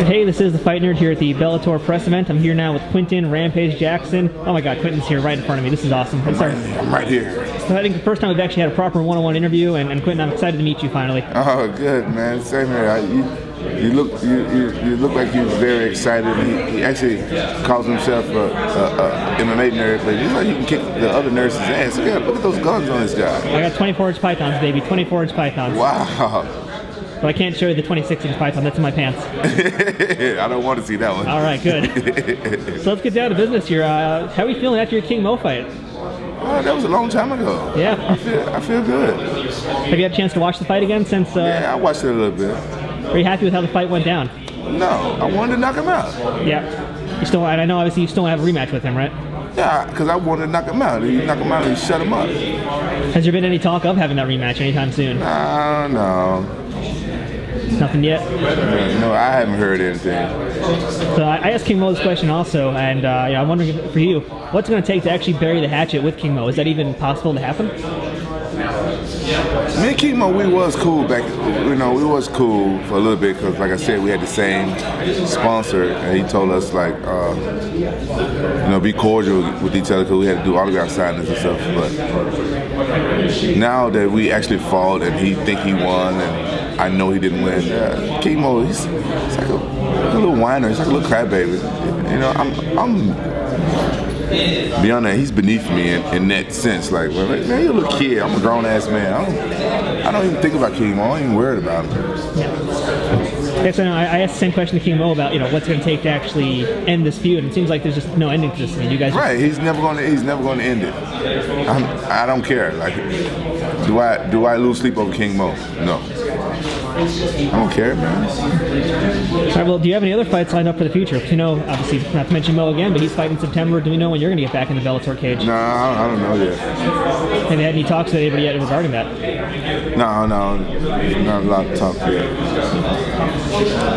Hey, this is the Fight Nerd here at the Bellator press event. I'm here now with Quinton Rampage Jackson. Oh my God, Quinton's here right in front of me. This is awesome. I'm right here. So I think the first time we've actually had a proper one-on-one interview, and Quinton, I'm excited to meet you finally. Oh, good, man. Same here. You look like you're very excited. He actually calls himself a MMA nerd, but he's like he can kick the other nerd's ass. Yeah, look at those guns on this guy. I got 24-inch pythons, baby. 24-inch pythons. Wow. But I can't show you the 26-inch python. That's in my pants. I don't want to see that one. All right, good. So let's get down to business here. How are you feeling after your King Mo fight? That was a long time ago. Yeah. I feel good. Have you had a chance to watch the fight again since? Yeah, I watched it a little bit. Are you happy with how the fight went down? No, I wanted to knock him out. Yeah. You still, and I know obviously you still want to have a rematch with him, right? Yeah, because I wanted to knock him out. He knocked him out and he shut him up. Has there been any talk of having that rematch anytime soon? No. Nothing yet? No, I haven't heard anything. So I asked King Mo this question also, and I'm wondering for you, what's it going to take to actually bury the hatchet with King Mo? Is that even possible to happen? Me and King Mo, we was cool back. We was cool for a little bit because, like I said, we had the same sponsor, and he told us like, be cordial with each other because we had to do autograph signings and stuff. But now that we actually fought and he think he won, and I know he didn't win, King Mo, he's like a little whiner. He's like a little crybaby. I'm beyond that, he's beneath me in that sense. Like, well, man, you're a little kid. I'm a grown ass man. I don't even think about King Mo. I ain't even worried about him. Yeah, so I asked the same question to King Mo about what's going to take to actually end this feud. And it seems like there's just no ending to this. I mean, you guys. Right, he's never going to end it. I don't care. Like, do I lose sleep over King Mo? No. I don't care, man. All right, well, do you have any other fights lined up for the future? Obviously, not to mention Mo again, but he's fighting in September. Do we know when you're going to get back in the Bellator cage? No, I don't know yet. Have you had any talks with anybody yet regarding that? No, not a lot of talk yet.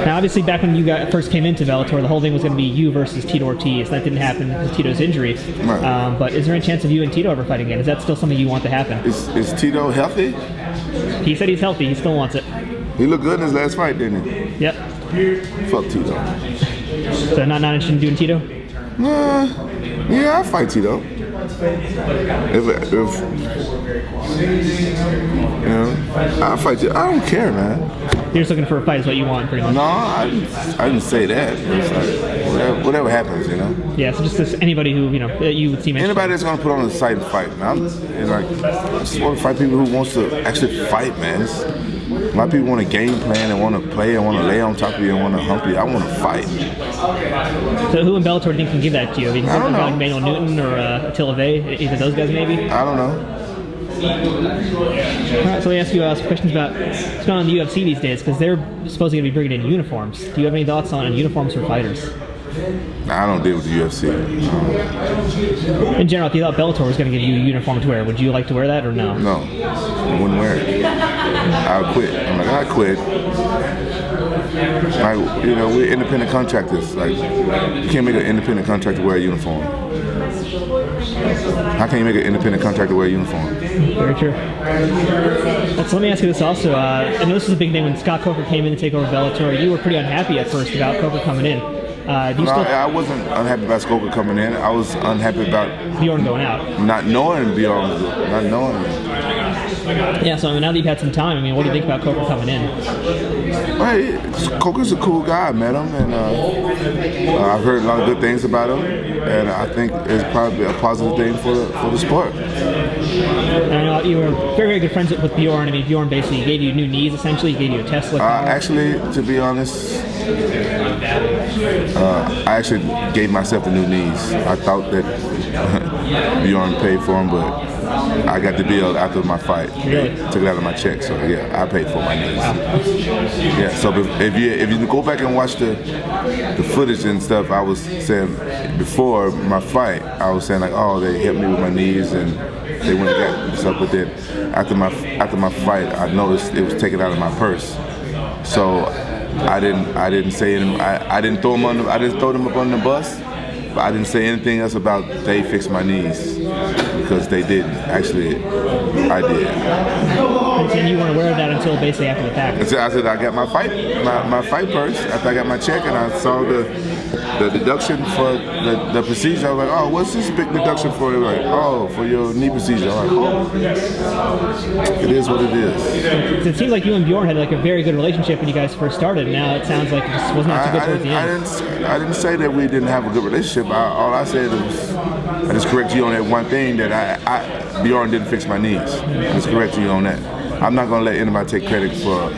Now, obviously, back when you first came into Bellator, the whole thing was going to be you versus Tito Ortiz. That didn't happen because of Tito's injury. Right. But is there any chance of you and Tito ever fighting again? Is that still something you want to happen? Is Tito healthy? He said he's healthy. He still wants it. He looked good in his last fight, didn't he? Yep. Fuck Tito. So not interested in doing Tito? Yeah, I'll fight Tito. I'll fight Tito. I don't care, man. You're just looking for a fight is what you want, pretty much. No, I didn't say that. It's like, whatever happens, Yeah, so just anybody who, that you would seem interested. Anybody that's going to put on a fight and fight, man. I just want to fight people who wants to actually fight, man. A lot of people want to game plan and want to play and want to lay on top of you and want to hump you. I want to fight. So who in Bellator do you think can give that to you? I don't know. Like Manuel Newton or Attila Vey? Either those guys, maybe? I don't know. All right, so let me ask you some questions about what's going on in the UFC these days, because they're supposedly going to be bringing in uniforms. Do you have any thoughts on uniforms for fighters? I don't deal with the UFC. In general, if you thought Bellator was going to give you a uniform to wear, would you like to wear that or no? No, I wouldn't wear it. I'll quit. I quit. Like, we're independent contractors. Like, you can't make an independent contractor wear a uniform. How can you make an independent contractor wear a uniform? Very true. So let me ask you this also. I know this was a big name when Scott Coker came in to take over Bellator. You were pretty unhappy at first about Coker coming in. I wasn't unhappy about Coker coming in. I was unhappy about Bjorn going out. Not knowing Bjorn, not knowing him. Yeah, so now that you've had some time, what do you think about Coker coming in? Well, Coker's a cool guy. I met him, and I've heard a lot of good things about him, and I think it's probably a positive thing for the sport. And I know you were very, very good friends with Bjorn. Bjorn basically gave you new knees, essentially. He gave you a Tesla car. Actually, to be honest, I actually gave myself the new knees. I thought that Bjorn paid for them, but I got the bill after my fight. Really? Took it out of my check, so yeah, I paid for my knees. Yeah, so if you go back and watch the footage and stuff, I was saying before my fight, I was saying like, oh, they helped me with my knees and they went and got stuff. But then after my fight, I noticed it was taken out of my purse. So I didn't say anything. I didn't throw them up on the bus. But I didn't say anything else about they fixed my knees because they didn't. Actually, I did. And you weren't aware of that until basically after the fact. I said I got my fight purse after I got my check, and I saw the deduction for the procedure. I was like, oh, what's this big deduction for? They were like, oh, for your knee procedure. I'm like, oh, it is what it is. It seemed like you and Bjorn had like a very good relationship when you guys first started. Now it sounds like it just wasn't too good towards the end. I didn't say that we didn't have a good relationship. All I said was, I just correct you on that one thing that Bjorn didn't fix my knees. I just correct you on that. I'm not gonna let anybody take credit for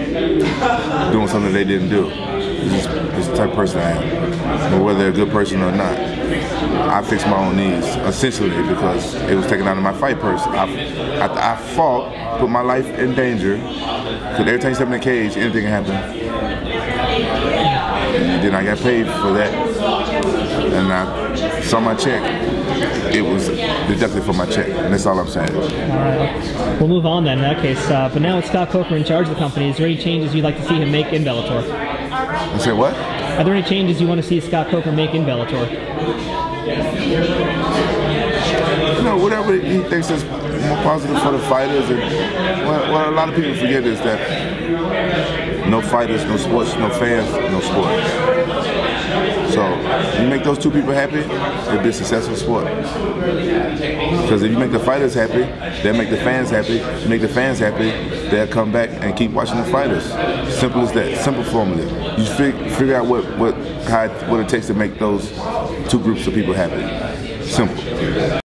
doing something they didn't do. It's the type of person I am. But whether they're a good person or not, I fixed my own knees, essentially because it was taken out of my fight purse. I fought, put my life in danger, because every time you step in the cage, anything can happen. And then I got paid for that, and I saw my check. It was deducted from my check, and that's all I'm saying. All right, we'll move on then in that case. But now with Scott Coker in charge of the company, is there any changes you'd like to see him make in Bellator? I said what? Are there any changes you want to see Scott Coker make in Bellator? You know, whatever he thinks is more positive for the fighters. And what a lot of people forget is that no fighters, no sports, no fans, no sport. So you make those two people happy, it'll be a successful sport. Because if you make the fighters happy, they'll make the fans happy. You make the fans happy, they'll come back and keep watching the fighters. Simple as that. Simple formula. You figure out what it takes to make those two groups of people happy. Simple.